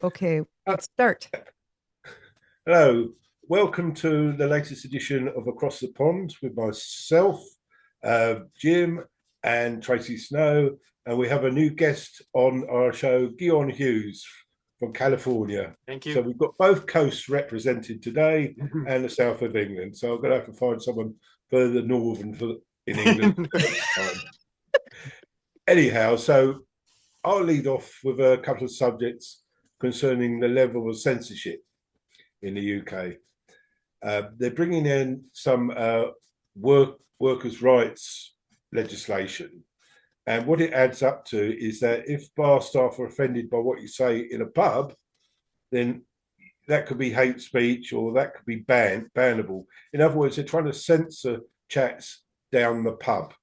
Okay, Uh, let's start. Hello, welcome to the latest edition of Across the Pond with myself, Jim, and Traci Snow. And we have a new guest on our show, Guion Hughes from California. Thank So you. we've got both coasts represented today and the south of England. So I'm going to have to find someone further northern in England this time. Anyhow, so I'll lead off with a couple of subjects concerning the level of censorship in the UK. They're bringing in some workers' rights legislation. And what it adds up to is that if bar staff are offended by what you say in a pub, then that could be hate speech or that could be bannable. In other words, they're trying to censor chats down the pub,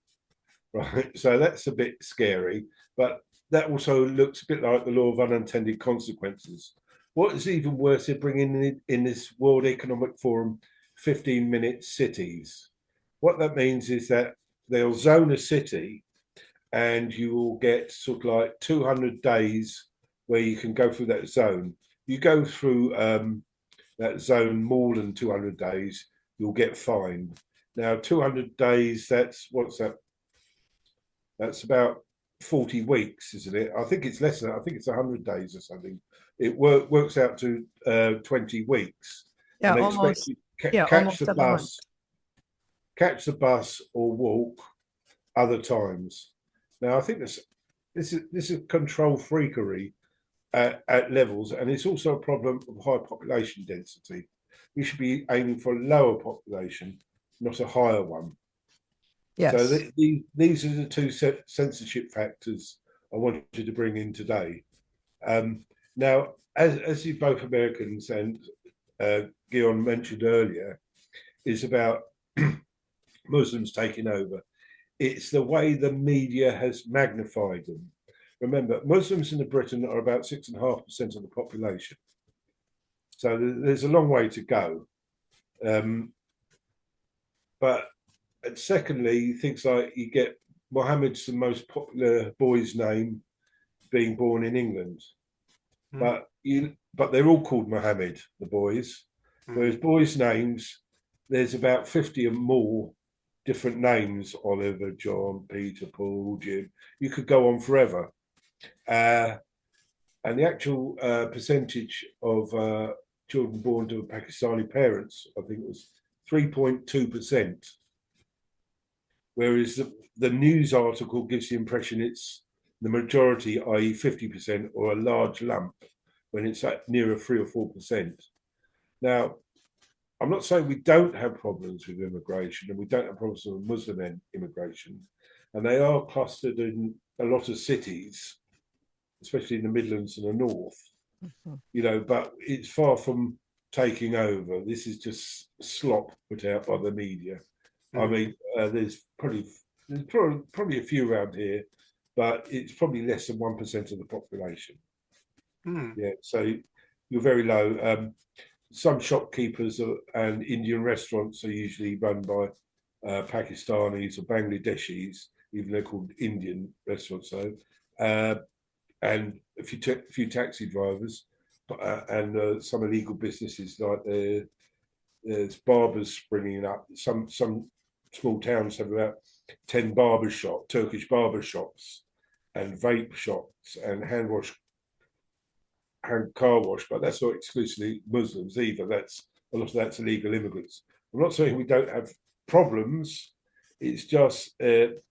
right? So that's a bit scary, but that also looks a bit like the law of unintended consequences. What is even worse, they're bringing in this World Economic Forum 15-minute cities. What that means is that they'll zone a city and you will get sort of like 200 days where you can go through that zone. You go through that zone more than 200 days, you'll get fined. Now, 200 days, what's that? That's about 40 weeks, isn't it? I think it's less than that. I think it's 100 days or something. It works out to 20 weeks. Yeah, And they expect almost. you to Yeah, catch almost the at the month. bus or walk other times. Now, I think this is control freakery at levels, and it's also a problem of high population density. We should be aiming for a lower population, not a higher one. So Yes. these are the two censorship factors I wanted to bring in today. Now, as you both Americans and Guion mentioned earlier, is about Muslims taking over. It's the way the media has magnified them. Remember, Muslims in Britain are about 6.5% of the population. So there's a long way to go. But secondly, things like you get Mohammed's the most popular boy's name being born in England. Mm. But they're all called Mohammed, the boys. Whereas boys' names, there's about 50 or more different names: Oliver, John, Peter, Paul, Jim. You could go on forever. And the actual percentage of children born to Pakistani parents, I think it was 3.2%. Whereas the news article gives the impression it's the majority, i.e., 50%, or a large lump, when it's at nearer 3 or 4%. Now, I'm not saying we don't have problems with immigration and we don't have problems with Muslim immigration, and they are clustered in a lot of cities, especially in the Midlands and the North, but it's far from taking over. This is just slop put out by the media. I mean, there's probably a few around here, but it's probably less than 1% of the population. Mm. Yeah, so you're very low. Some shopkeepers and Indian restaurants are usually run by Pakistanis or Bangladeshis, even they're called Indian restaurants. So, and a few taxi drivers, and some illegal businesses like there's barbers springing up. Some small towns have about 10 Turkish barber shops, and vape shops, and hand car wash, but that's not exclusively Muslims either. That's a lot of that's illegal immigrants. I'm not saying we don't have problems. It's just that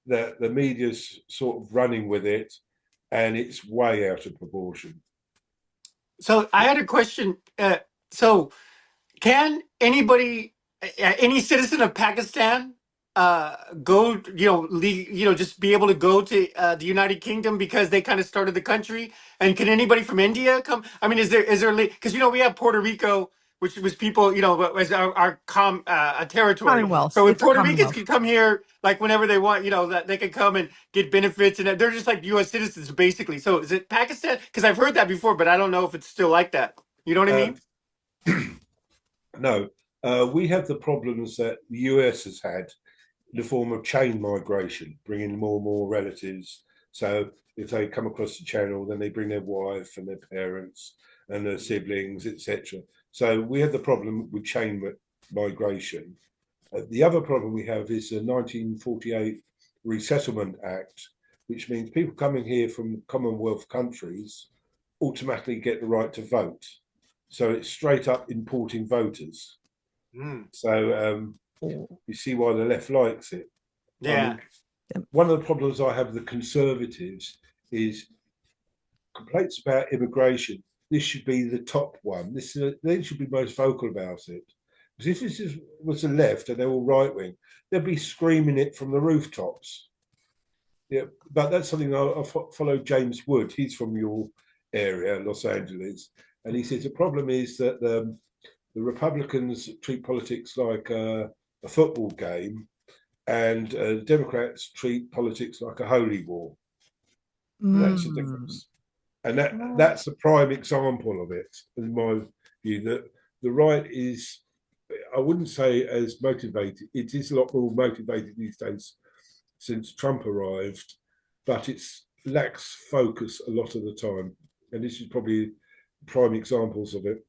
the media's sort of running with it, and it's way out of proportion. So I had a question. So can anybody, any citizen of Pakistan, go, just be able to go to the United Kingdom because they kind of started the country? And can anybody from India come? I mean, is there because we have Puerto Rico, which was people, as our a territory. Commonwealth. So if It's a Puerto Ricans commonwealth. can come here like whenever they want, that they can come and get benefits, and they're just like U.S. citizens basically. So is it Pakistan? Because I've heard that before, but I don't know if it's still like that. You know what I Um, mean? no, we have the problems that the US has had in the form of chain migration, bringing more and more relatives. So if they come across the channel, then they bring their wife and their parents and their siblings, etc. So we had the problem with chain migration. The other problem we have is the 1948 Resettlement Act, which means people coming here from Commonwealth countries automatically get the right to vote. So it's straight up importing voters. So you see why the left likes it. Yeah. I mean, one of the problems I have with the Conservatives is complaints about immigration. This should be the top one. They should be most vocal about it. Because if this was the left and they're all right wing, they'd be screaming it from the rooftops. Yeah, but that's something I follow James Wood. He's from your area, Los Angeles, and he says the problem is that the Republicans treat politics like a football game, and Democrats treat politics like a holy war. And that's the difference. And that's a prime example of it, in my view, that the right is, I wouldn't say as motivated, it is a lot more motivated these days since Trump arrived, but it lacks focus a lot of the time. And this is probably prime examples of it.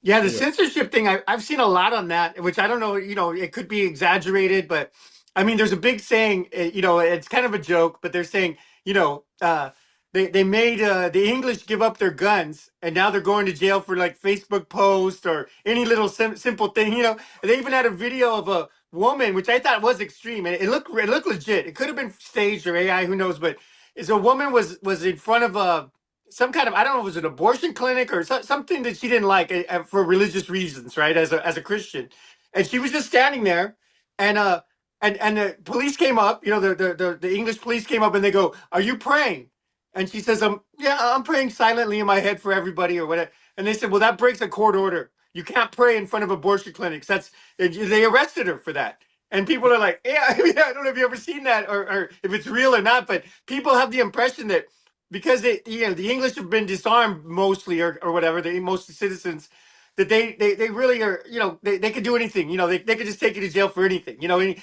Yeah, the censorship thing, I've seen a lot on that, which I don't know, it could be exaggerated, but I mean, there's a big saying, it's kind of a joke, but they're saying, they made the English give up their guns, and now they're going to jail for like Facebook posts or any little simple thing, And they even had a video of a woman, which I thought was extreme, and it looked legit. It could have been staged or AI, who knows? But is a woman was in front of some kind of, I don't know, was it an abortion clinic or something that she didn't like for religious reasons, right? As a Christian, and she was just standing there, and the police came up, the English police came up, and they go, "Are you praying?" And she says, yeah, I'm praying silently in my head for everybody or whatever. And they said, well, that breaks a court order. You can't pray in front of abortion clinics. They arrested her for that. And people are like, yeah, I mean, I don't know if you ever seen that or if it's real or not, but people have the impression that because the English have been disarmed mostly or whatever, most citizens, that they really are, they could do anything, they could just take you to jail for anything,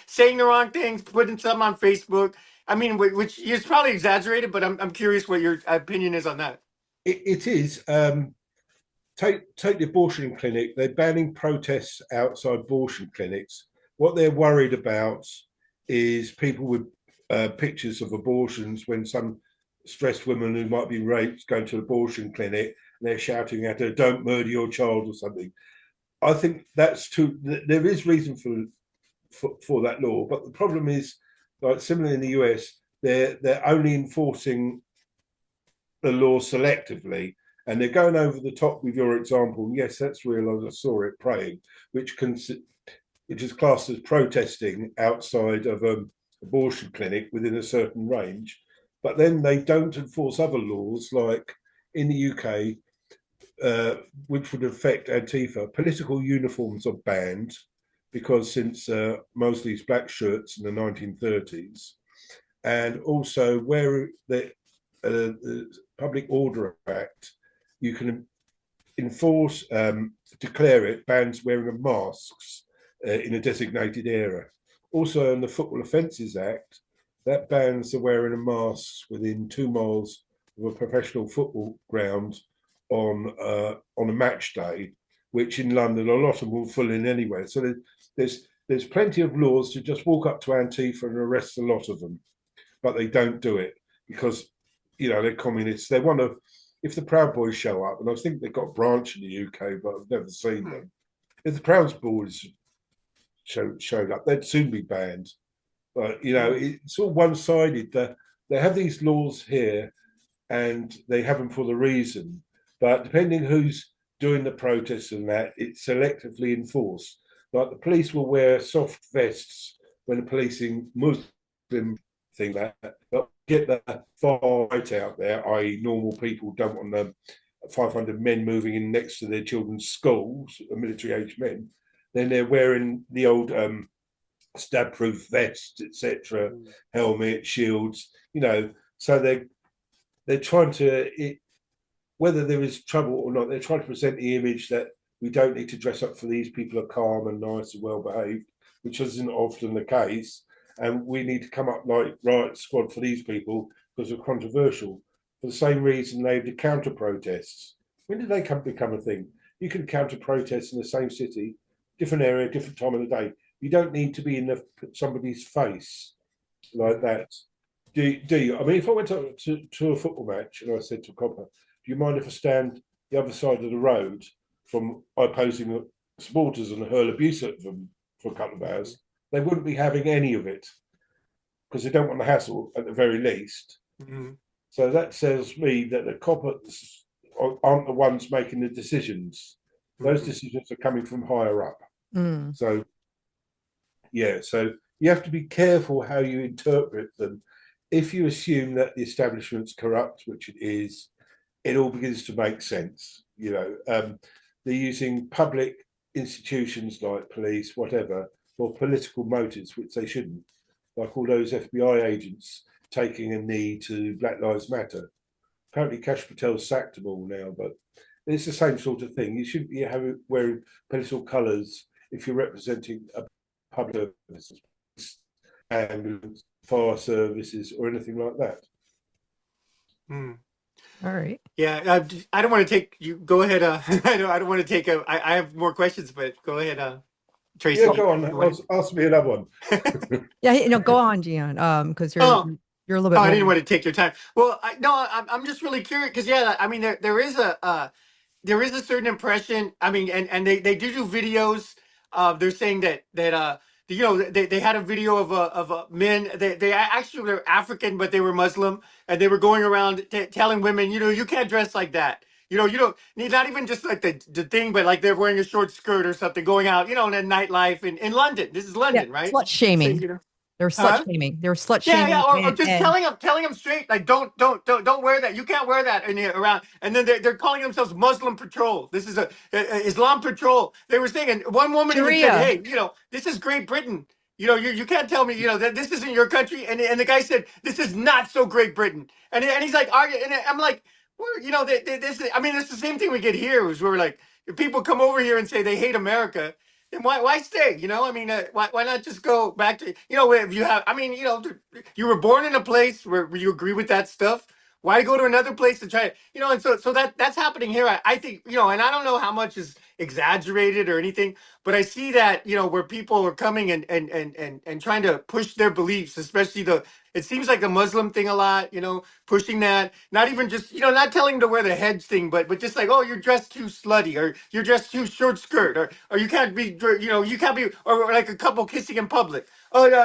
saying the wrong things, putting something on Facebook. I mean, which is probably exaggerated, but I'm curious what your opinion is on that. It is. Take the abortion clinic. They're banning protests outside abortion clinics. What they're worried about is people with pictures of abortions when some stressed women who might be raped going to an abortion clinic and they're shouting at her, "Don't murder your child" or something. I think that's too. There is reason for that law, but the problem is, like similar in the US, they're only enforcing the law selectively, and they're going over the top with your example. Yes, that's real. I saw it praying, which is classed as protesting outside of an abortion clinic within a certain range. But then they don't enforce other laws, like in the UK, which would affect Antifa. Political uniforms are banned because since Mosley's black shirts in the 1930s, and also where the Public Order Act, you can enforce, declare it, bans wearing of masks in a designated area. Also in the Football Offences Act, that bans the wearing of masks within 2 miles of a professional football ground on a match day, which in London a lot of them will fill in anyway. So there's plenty of laws to just walk up to Antifa and arrest a lot of them, but they don't do it because they're communists. They want to. If the Proud Boys show up, and I think they've got a branch in the UK, but I've never seen them. If the Proud Boys showed up, they'd soon be banned. But it's all one-sided. They have these laws here, and they have them for the reason. But depending who's doing the protests and that, it's selectively enforced. Like the police will wear soft vests when policing Muslim thing that, but get the far right out there, i.e. normal people don't want the 500 men moving in next to their children's schools, military-aged men, then they're wearing the old stab-proof vests, etc., helmet, shields, so they're trying to, whether there is trouble or not, they're trying to present the image that we don't need to dress up for these people are calm and nice and well-behaved, which isn't often the case. And we need to come up like riot squad for these people because they're controversial. For the same reason they have the counter protests. When did they become a thing? You can counter protest in the same city, different area, different time of the day. You don't need to be in somebody's face like that. Do you? I mean, if I went to a football match and I said to a copper, do you mind if I stand the other side of the road from opposing supporters and hurl abuse at them for a couple of hours? They wouldn't be having any of it because they don't want the hassle at the very least. Mm-hmm. So that says me that the coppers aren't the ones making the decisions. Those decisions are coming from higher up. So, yeah, so you have to be careful how you interpret them. If you assume that the establishment's corrupt, which it is, it all begins to make sense. They're using public institutions like police, whatever, for political motives, which they shouldn't. Like all those FBI agents taking a knee to Black Lives Matter. Apparently, Kash Patel's sacked them all now, but it's the same sort of thing. You shouldn't be wearing political colours if you're representing a public service, ambulance, fire services, or anything like that. All right. Yeah, I don't want to take you. Go ahead. I don't want to take I have more questions, but go ahead, Traci. Yeah, go on. Ask me another one. Yeah, go on, Guion. Because you're a little bit. I didn't want to take your time. Well, I'm just really curious because I mean there is a certain impression. I mean, and they do videos. They're saying that they had a video of men. They actually were African, but they were Muslim, and they were going around telling women, you can't dress like that. You don't need, not even just like the thing, but like they're wearing a short skirt or something, going out, in a nightlife in London. This is London, right? Slut shaming. So, They're slut shaming. They're slut shaming. Yeah, or just telling them straight, like don't wear that. You can't wear that around. And then they're calling themselves Muslim Patrol. This is a Islam Patrol. They were saying, and one woman even said, "Hey, this is Great Britain. You can't tell me, that this isn't your country." And the guy said, "This is not so Great Britain." And he's like, and I'm like, well, this. I mean, it's the same thing we get here. Is we're like, if people come over here and say they hate America. Then why stay? I mean, why not just go back to, if you have, I mean, you were born in a place where you agree with that stuff. Why go to another place to try, and so that's happening here. I think, and I don't know how much is exaggerated or anything, but I see that, where people are coming and trying to push their beliefs, especially it seems like the Muslim thing a lot, pushing that, not even just, not telling them to wear the hedge thing, but just like, oh, you're dressed too slutty, or you're dressed too short skirt, or you can't be, you can't be, or like a couple kissing in public. Oh no,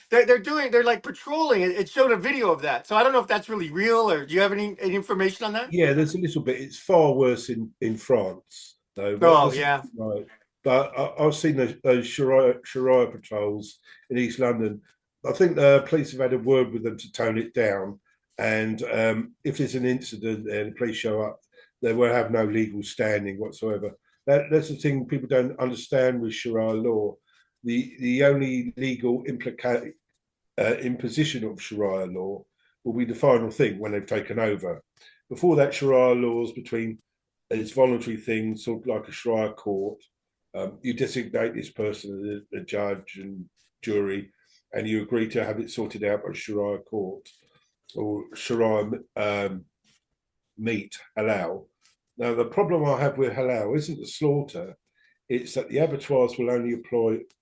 they're like patrolling. It showed a video of that. So I don't know if that's really real, or do you have any information on that? Yeah, there's a little bit. It's far worse in France, though. Oh yeah. Right. But I've seen those Sharia patrols in East London. I think the police have had a word with them to tone it down. And if there's an incident and the police show up, they will have no legal standing whatsoever. That's the thing people don't understand with Sharia law. The only legal imposition of Sharia law will be the final thing when they've taken over. Before that, Sharia laws between it's voluntary things, sort of like a Sharia court. You designate this person as a judge and jury, and you agree to have it sorted out by Sharia court or Sharia meat, halal. Now, the problem I have with halal isn't the slaughter, it's that the abattoirs will only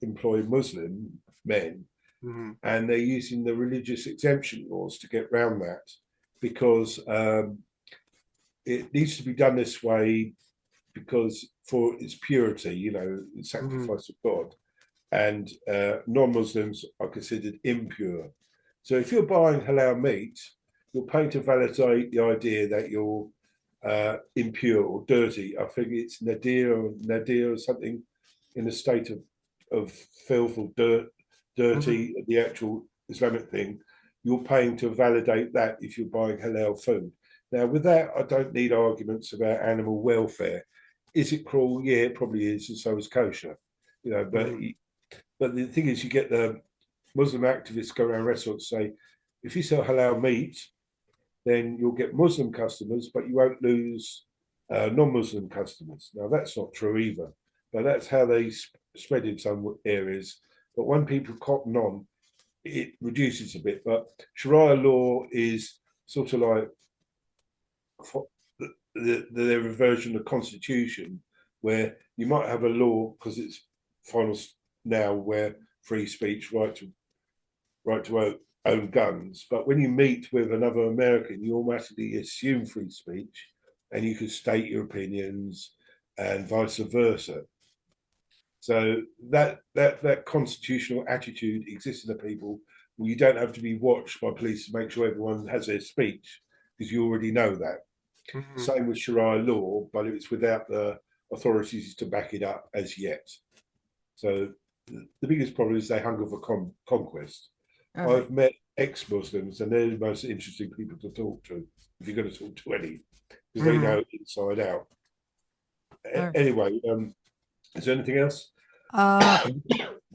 employ Muslim men, and they're using the religious exemption laws to get around that because it needs to be done this way because for its purity, the sacrifice of God, and non-Muslims are considered impure. So if you're buying halal meat, you're paying to validate the idea that you're impure or dirty. I think it's nadir or something in a state of filth or dirty, the actual Islamic thing. You're paying to validate that if you're buying halal food. Now, with that, I don't need arguments about animal welfare. Is it cruel? Yeah, it probably is, and so is kosher. But the thing is, you get the Muslim activists go around restaurants and say, if you sell halal meat, then you'll get Muslim customers, but you won't lose non-Muslim customers. Now, that's not true either, but that's how they spread in some areas. But when people cotton on, it reduces a bit. But Sharia law is sort of like their version of constitution, where you might have a law because it's final now where free speech, right to own guns. But when you meet with another American, you automatically assume free speech, and you can state your opinions, and vice versa. So that constitutional attitude exists in the people. Well, you don't have to be watched by police to make sure everyone has their speech because you already know that. Mhm. Same with Sharia law, but it's without the authorities to back it up as yet. So the biggest problem is they hunger for conquest. All right. I've met ex-Muslims, and they're the most interesting people to talk to if you're going to talk to any, because they Mhm. know inside out. All right. Anyway, is there anything else? Uh, for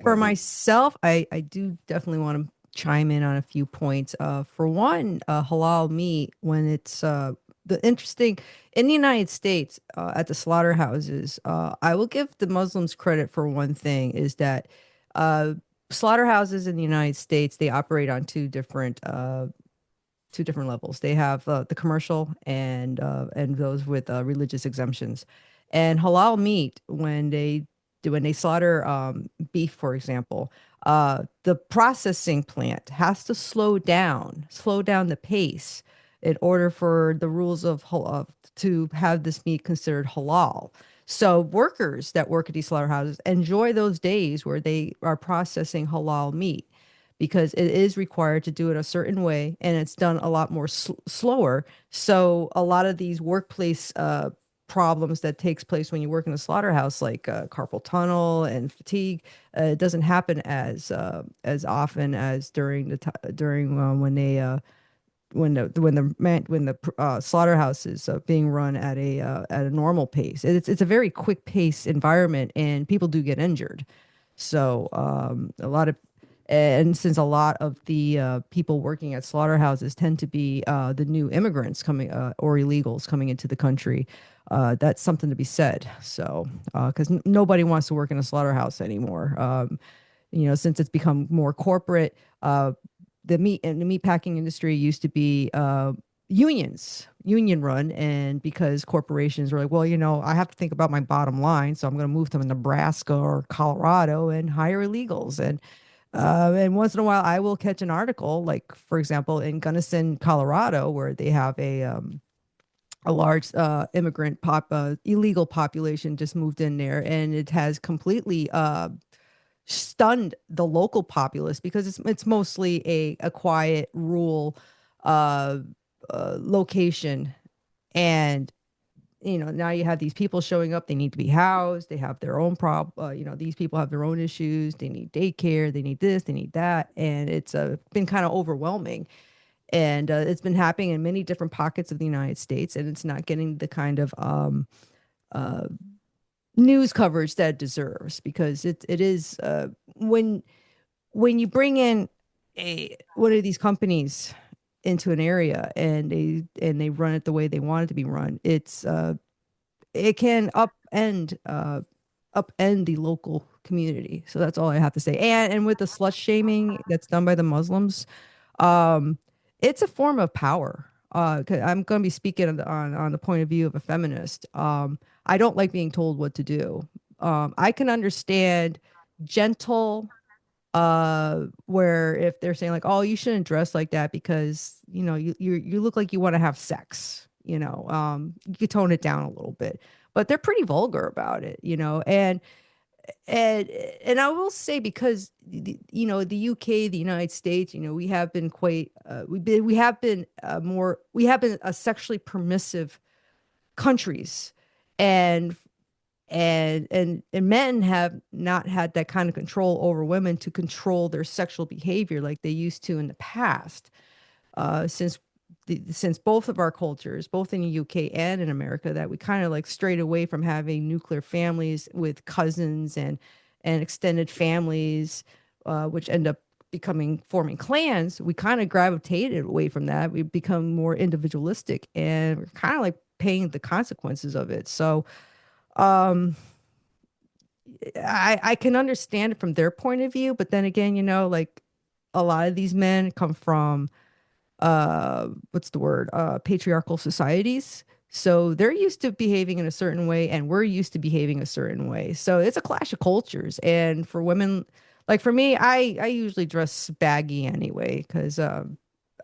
Pardon me. myself, I do definitely want to chime in on a few points. For one, halal meat, when it's the interesting in the United States, at the slaughterhouses, I will give the Muslims credit for one thing is that uh, slaughterhouses in the United States, they operate on two different levels. They have the commercial and those with religious exemptions. And halal meat, when they slaughter beef, for example, the processing plant has to slow down the pace in order for the rules of to have this meat considered halal. So workers that work at these slaughterhouses enjoy those days where they are processing halal meat because it is required to do it a certain way and it's done a lot more slower. So a lot of these workplace problems that takes place when you work in a slaughterhouse, like carpal tunnel and fatigue, it doesn't happen as often as during during when the slaughterhouse is being run at a normal pace. It's a very quick pace environment, and people do get injured. So a lot of and since a lot of the people working at slaughterhouses tend to be the new immigrants coming or illegals coming into the country, that's something to be said. So because nobody wants to work in a slaughterhouse anymore. Since it's become more corporate, the meat packing industry used to be union run, and because corporations were like, well, I have to think about my bottom line, so I'm going to move to Nebraska or Colorado and hire illegals. And once in a while, I will catch an article, like for example, in Gunnison, Colorado, where they have a large illegal population just moved in there, and it has completely stunned the local populace because it's mostly a quiet rural uh, location. And now you have these people showing up, they need to be housed, they have their own these people have their own issues, they need daycare, they need this, they need that, and it's been kind of overwhelming. And it's been happening in many different pockets of the United States, and it's not getting the kind of uh, news coverage that it deserves, because it is when you bring in a one of these companies into an area and they run it the way they want it to be run, it can upend the local community. So that's all I have to say. And with the slut shaming that's done by the Muslims, um, it's a form of power. 'Cause I'm going to be speaking on the point of view of a feminist. I don't like being told what to do. I can understand gentle, where if they're saying like, oh, you shouldn't dress like that because you look like you want to have sex, you could tone it down a little bit. But they're pretty vulgar about it, and and I will say, because the UK, the United States, we have been quite we have been a sexually permissive countries, and and men have not had that kind of control over women to control their sexual behavior like they used to in the past, since both of our cultures, both in the UK and in America, that we kind of like strayed away from having nuclear families with cousins and extended families, which end up forming clans. We kind of gravitated away from that. We become more individualistic, and we're kind of like paying the consequences of it. So um, I can understand it from their point of view, but then again, like a lot of these men come from what's the word? Patriarchal societies. So they're used to behaving in a certain way, and we're used to behaving a certain way. So it's a clash of cultures. And for women, like for me, I usually dress baggy anyway because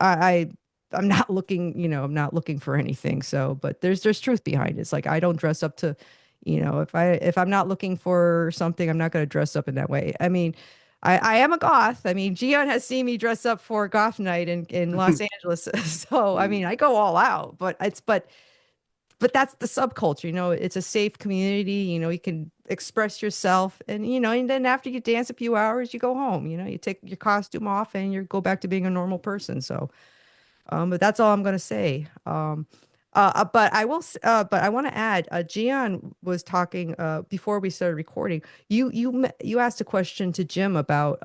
I I'm not looking, I'm not looking for anything. So, but there's truth behind it. It's like I don't dress up to, if I'm not looking for something, I'm not going to dress up in that way. I mean, I am a goth. I mean, Gion has seen me dress up for goth night in Los Angeles. So, I mean, I go all out, but that's the subculture, it's a safe community, you can express yourself and, and then after you dance a few hours, you go home, you take your costume off and you go back to being a normal person. So, but that's all I'm going to say. But I want to add, Gian was talking before we started recording. You asked a question to Jim about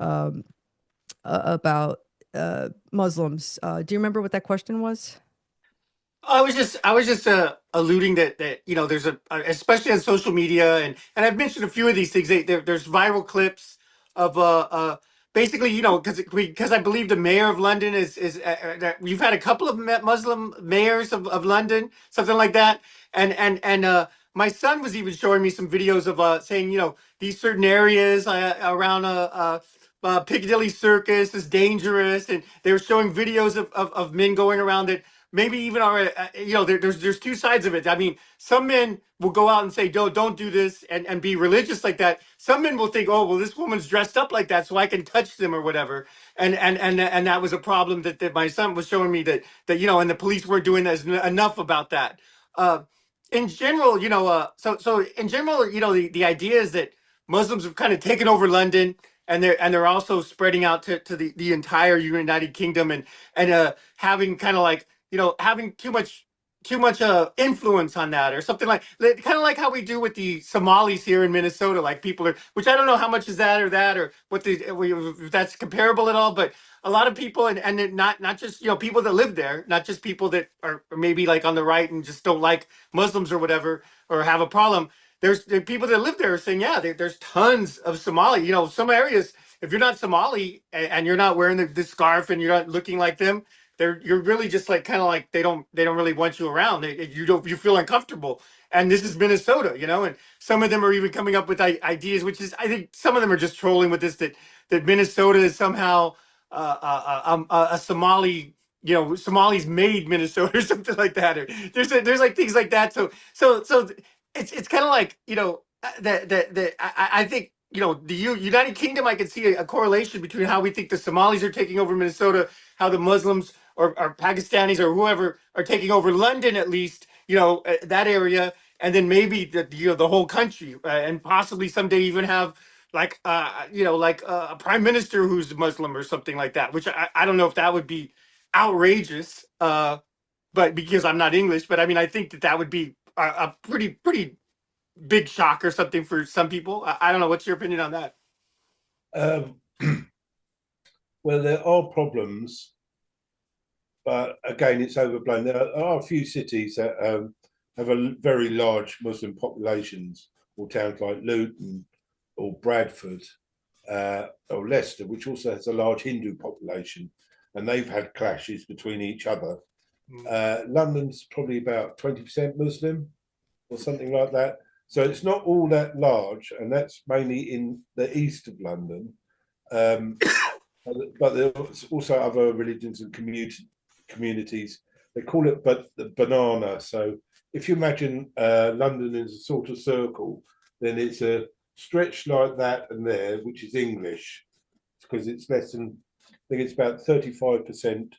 Muslims. Do you remember what that question was? I was just alluding that there's especially on social media, and I've mentioned a few of these things. There's viral clips of basically, because I believe the mayor of London that we've had a couple of Muslim mayors of London, something like that, and my son was even showing me some videos of saying, these certain areas around Piccadilly Circus is dangerous, and they were showing videos of men going around that maybe even are there's two sides of it. I mean, some men will go out and say don't do this and be religious like that. Some men will think, oh well, this woman's dressed up like that, so I can touch them or whatever. And that was a problem that my son was showing me that and the police weren't doing enough about that. Uh, in general, so in general, the idea is that Muslims have kind of taken over London, and they're also spreading out to the entire United Kingdom, and having kind of like having too much influence on that, or something kind of like how we do with the Somalis here in Minnesota. Like people are, which I don't know how much is that or what if that's comparable at all, but a lot of people, and not just people that live there, not just people that are maybe like on the right and just don't like Muslims or whatever, or have a problem. There are people that live there saying, yeah, there's tons of Somali. Some areas, if you're not Somali and you're not wearing the scarf and you're not looking like them, you're really just like kind of like they don't really want you around. You feel uncomfortable. And this is Minnesota, and some of them are even coming up with ideas, which is, I think some of them are just trolling with this, that Minnesota is somehow a Somali, Somalis made Minnesota or something like that. Or there's like things like that. So it's kind of like that I think the United Kingdom, I can see a correlation between how we think the Somalis are taking over Minnesota, how the Muslims or Pakistanis or whoever are taking over London, at least that area, and then maybe the whole country, and possibly someday even have like a prime minister who's Muslim or something like that. Which I don't know if that would be outrageous, but because I'm not English, but I mean I think that would be a pretty big shock or something for some people. I don't know. What's your opinion on that? Um, well, there are problems, but again, it's overblown. There are a few cities that have a very large Muslim populations, or towns like Luton or Bradford or Leicester, which also has a large Hindu population, and they've had clashes between each other. London's probably about 20% Muslim or something like that. So it's not all that large, and that's mainly in the east of London. Um, but there's also other religions and communities. They call it the banana. So if you imagine London is a sort of circle, then it's a stretch like that and there, which is English, because it's less than, I think it's about 35%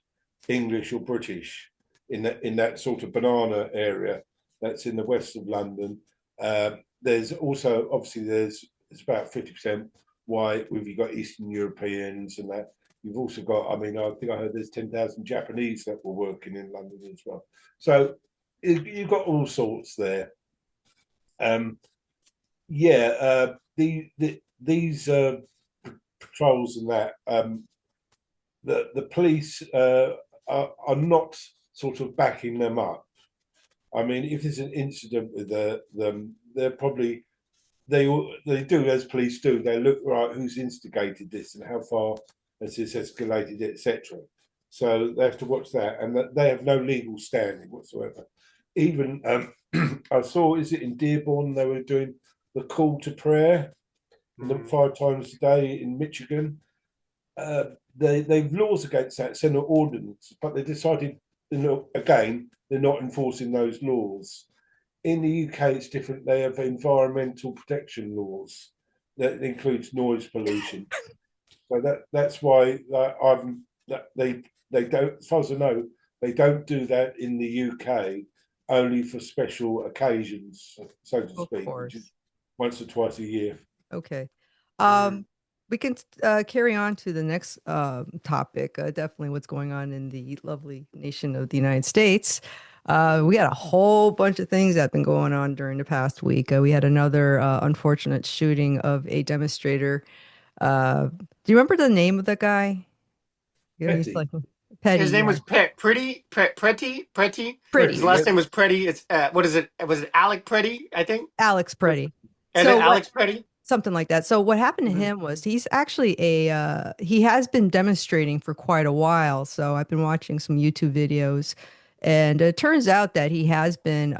English or British in that sort of banana area that's in the west of London. There's also, obviously, it's about 50% white. You've got Eastern Europeans and that. You've also got, I mean, I think I heard there's 10,000 Japanese that were working in London as well. So you've got all sorts there. These patrols and that, the police are not sort of backing them up. I mean, if there's an incident with them, they're probably they do as police do. They look right who's instigated this and how far as it's escalated, etc. So they have to watch that, and that they have no legal standing whatsoever. Even I saw, is it in Dearborn, they were doing the call to prayer Mhm. 5 times a day in Michigan. They've laws against that, Senate ordinance, but they decided, again, they're not enforcing those laws. In the UK, it's different. They have environmental protection laws that includes noise pollution. So that's why I'm that they don't, as far as I know, they don't do that in the UK, only for special occasions, so to Of speak, which is course. once or twice a year. Okay. Mhm. We can carry on to the next topic. Definitely what's going on in the lovely nation of the United States. We had a whole bunch of things that have been going on during the past week. We had another unfortunate shooting of a demonstrator. Do you remember the name of the guy? You know, he's Petty, like Petty, His name yeah. was Pretty. His Pretty, Pretty, last yeah, name was Pretty. It's what is it? Was it Alec Pretty? I think. Alex Pretty. And then So what Alex Pretty. Something like that. So what happened to Hmm. him was he's actually he has been demonstrating for quite a while. So I've been watching some YouTube videos, and it turns out that he has been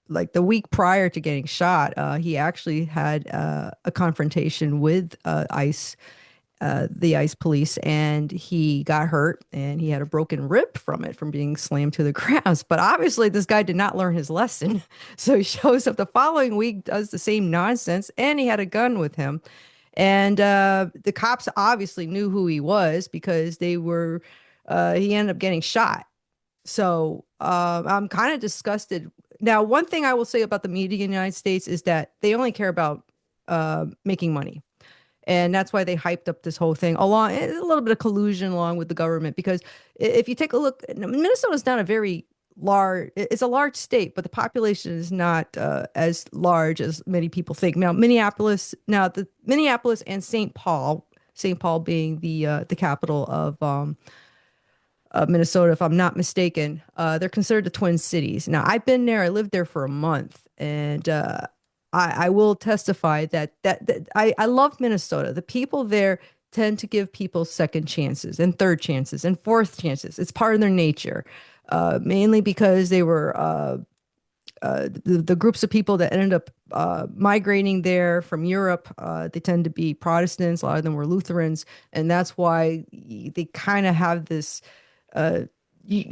like the week prior to getting shot, he actually had a confrontation with the ICE police, and he got hurt and he had a broken rib from it from being slammed to the ground. But obviously, this guy did not learn his lesson. So he shows up the following week, does the same nonsense, and he had a gun with him. And the cops obviously knew who he was because he ended up getting shot. So I'm kind of disgusted. Now, one thing I will say about the media in the United States is that they only care about making money. And that's why they hyped up this whole thing along a little bit of collusion along with the government. Because if you take a look, Minnesota is not a very large, it's a large state, but the population is not as large as many people think. Now the Minneapolis and St. Paul being the capital of Minnesota, if I'm not mistaken. They're considered the Twin Cities. Now, I've been there. I lived there for a month, and I will testify that I love Minnesota. The people there tend to give people second chances and third chances and fourth chances. It's part of their nature, mainly because they were the groups of people that ended up migrating there from Europe. They tend to be Protestants. A lot of them were Lutherans, and that's why they kind of have this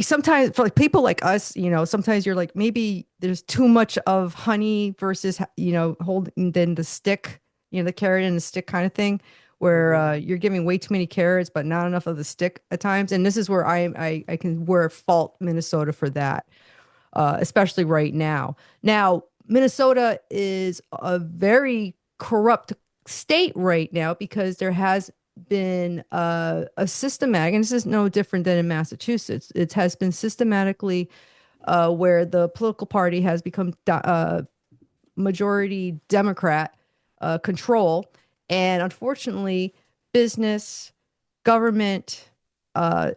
sometimes for like people like us, sometimes you're like maybe there's too much of honey versus holding then the stick, the carrot and the stick kind of thing, where Hmm. you're giving way too many carrots but not enough of the stick at times. And this is where I can fault Minnesota for that, especially right now. Now, Minnesota is a very corrupt state right now because there has been a systematic, and this is no different than in Massachusetts. It has been systematically where the political party has become majority Democrat control. And unfortunately, business, government, uh,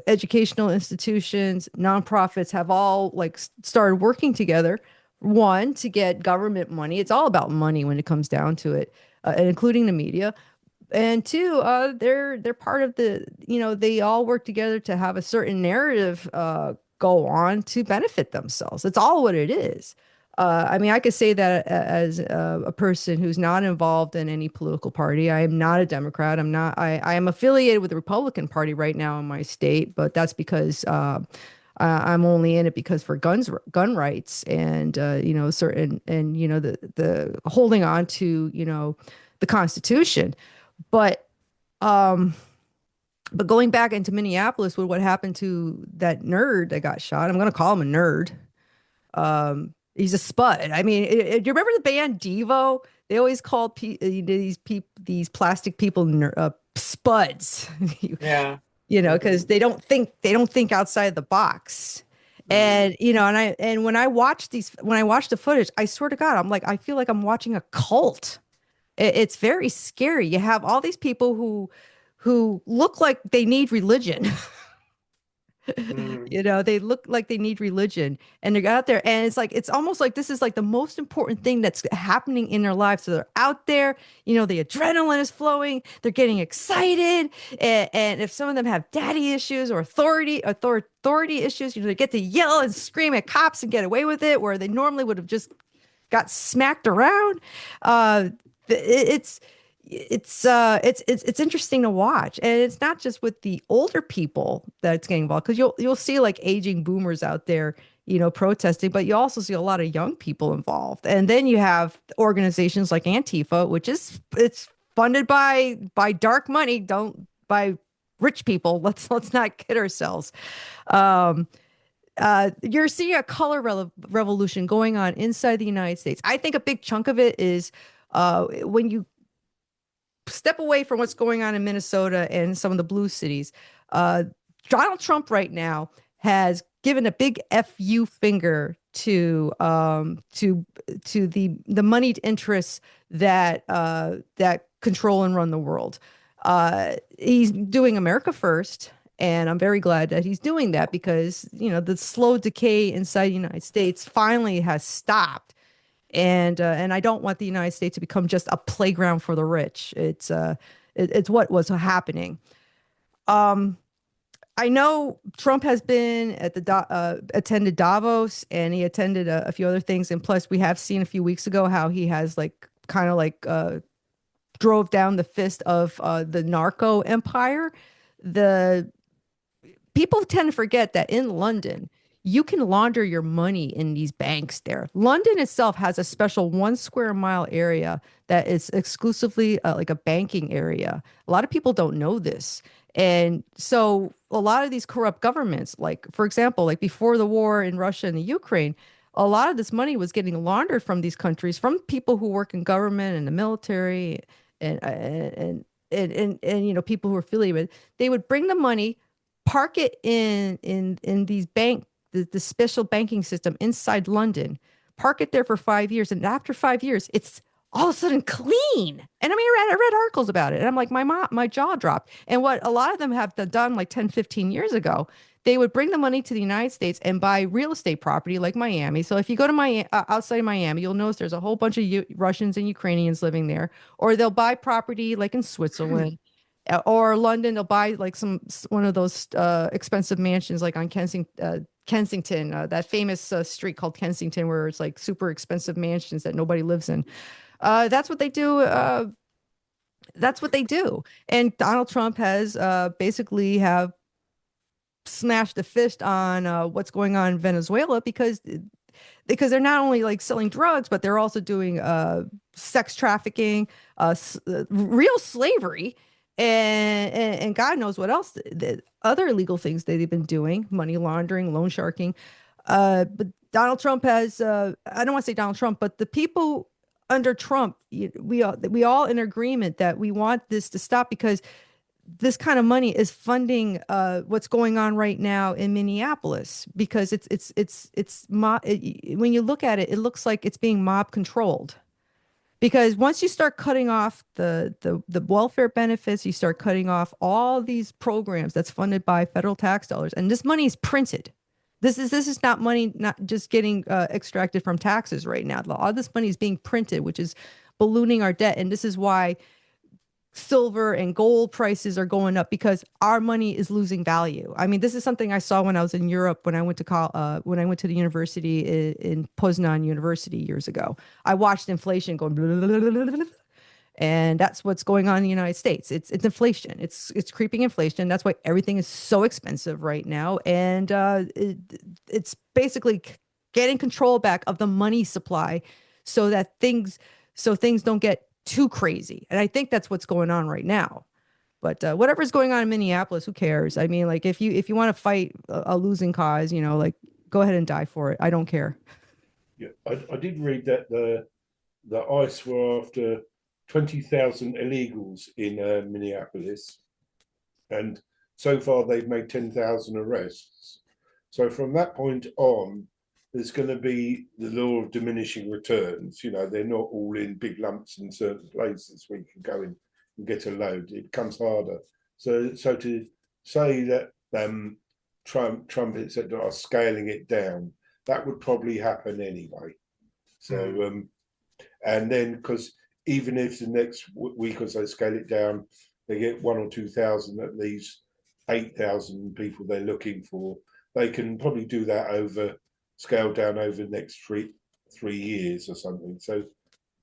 educational institutions, nonprofits have all like started working together. One, to get government money. It's all about money when it comes down to it, including the media. And two, they're part of they all work together to have a certain narrative go on to benefit themselves. That's all what it is. I mean, I could say that as a person who's not involved in any political party. I am not a Democrat. I am affiliated with the Republican Party right now in my state, but that's because I'm only in it because for gun rights, and certain, and the holding on to the Constitution. But um, but going back into Minneapolis with what happened to that nerd that got shot, I'm going to call him a nerd. He's a spud. I mean, do you remember the band Devo? They always called these plastic people spuds, Yeah. because they don't think outside the box. Hmm. And when I watch the footage, I swear to God, I'm like, I feel like I'm watching a cult. It's very scary. You have all these people who look like they need religion. Mm. You know, they look like they need religion and they're out there. And it's like, it's almost like this is like the most important thing that's happening in their lives. So they're out there, you know, the adrenaline is flowing, they're getting excited. And if some of them have daddy issues or authority issues, you know, they get to yell and scream at cops and get away with it, where they normally would have just got smacked around. Uh, it's interesting to watch, and it's not just with the older people that's getting involved, because you'll see like aging boomers out there, you know, protesting, but you also see a lot of young people involved, and then you have organizations like Antifa, which is it's funded by dark money, don't by rich people. Let's not kid ourselves. Um, you're seeing a color revolution going on inside the United States. I think a big chunk of it is when you step away from what's going on in Minnesota and some of the blue cities. Uh, Donald Trump right now has given a big FU finger to the moneyed interests that control and run the world. He's doing America first. And I'm very glad that he's doing that, because, you know, the slow decay inside the United States finally has stopped. And I don't want the United States to become just a playground for the rich. It's what was happening. Um, I know Trump has been at the attended Davos, and he attended a few other things. And plus, we have seen a few weeks ago how he has like kind of like drove down the fist of the narco empire. The people tend to forget that in London, you can launder your money in these banks there. London itself has a special 1 square mile area that is exclusively like a banking area. A lot of people don't know this. And so a lot of these corrupt governments, like, for example, like before the war in Russia and the Ukraine, a lot of this money was getting laundered from these countries, from people who work in government and the military and you know, people who are affiliated with. They would bring the money, park it in these the special banking system inside London, park it there for 5 years, and after 5 years, it's all of a sudden clean. And I mean, I read articles about it, and I'm like, my jaw dropped. And what a lot of them have done like 10, 15 years ago, they would bring the money to the United States and buy real estate property like Miami. So if you go to outside of Miami, you'll notice there's a whole bunch of Russians and Ukrainians living there. Or they'll buy property like in Switzerland or London. They'll buy like one of those expensive mansions like on Kensington, that famous street called Kensington, where it's like super expensive mansions that nobody lives in. That's what they do. That's what they do. And Donald Trump has basically have smashed the fist on what's going on in Venezuela, because they're not only like selling drugs, but they're also doing sex trafficking, real slavery, and God knows what else, the other illegal things that they've been doing, money laundering, loan sharking. But Donald Trump has, I don't want to say Donald Trump, but the people under Trump, we all in agreement that we want this to stop, because this kind of money is funding what's going on right now in Minneapolis, because when you look at it, it looks like it's being mob controlled. Because once you start cutting off the welfare benefits, you start cutting off all these programs that's funded by federal tax dollars, and this money is printed. This is not money not just getting extracted from taxes right now. All this money is being printed, which is ballooning our debt, and this is why silver and gold prices are going up, because our money is losing value. I mean, this is something I saw when I was in Europe, when I went to when I went to the university in Poznan University years ago. I watched inflation going blah, blah, blah, blah, blah, blah. And that's what's going on in the United States. It's inflation. It's creeping inflation. That's why everything is so expensive right now, and it's basically getting control back of the money supply, so that things don't get too crazy. And I think that's what's going on right now. But whatever's going on in Minneapolis, who cares? I mean, like, if you want to fight a losing cause, you know, like, go ahead and die for it. I don't care. Yeah, I did read that the ICE were after 20,000 illegals in Minneapolis, and so far they've made 10,000 arrests. So from that point on, there's going to be the law of diminishing returns. You know, they're not all in big lumps in certain places where you can go in and get a load. It becomes harder. So to say that trumpets that are scaling it down. That would probably happen anyway. So, and then because even if the next week or so scale it down, they get 1,000 or 2,000 at these 8,000 people they're looking for. They can probably do that over scale down over the next three years or something. So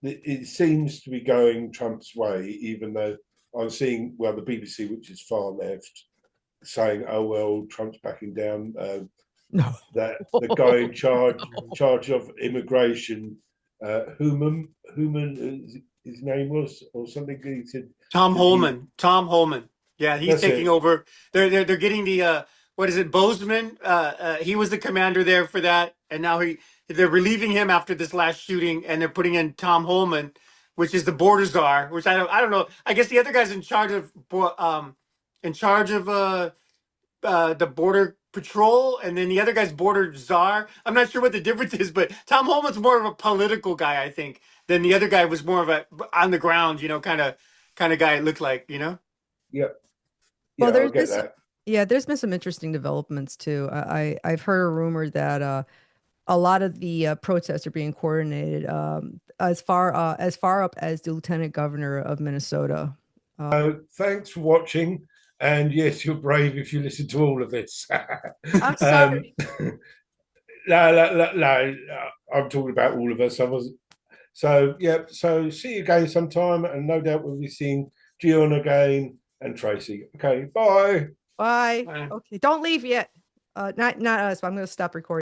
it seems to be going Trump's way, even though I'm seeing the BBC, which is far left, saying, "Oh well, Trump's backing down." No. That the guy in charge of immigration, Human, his name was, or something. He said Tom Holman. Tom Holman. Yeah, he's taking over. They're getting the what is it, Bozeman? He was the commander there for that, and now they're relieving him after this last shooting, and they're putting in Tom Holman, which is the border czar. Which I don't know. I guess the other guy's in charge of the border patrol, and then the other guy's border czar. I'm not sure what the difference is, but Tom Holman's more of a political guy, I think, than the other guy was more of a on the ground, kind of guy it looked like, Yeah. Well, I get that. Yeah, there's been some interesting developments too. I've heard a rumor that a lot of the protests are being coordinated as far up as the lieutenant governor of Minnesota. Thanks for watching, and yes, you're brave if you listen to all of this. I'm sorry. No, I'm talking about all of us. So yeah. So see you again sometime, and no doubt we'll be seeing Guion again and Traci. Okay, bye. Bye. Okay, don't leave yet. Not us. But I'm going to stop recording.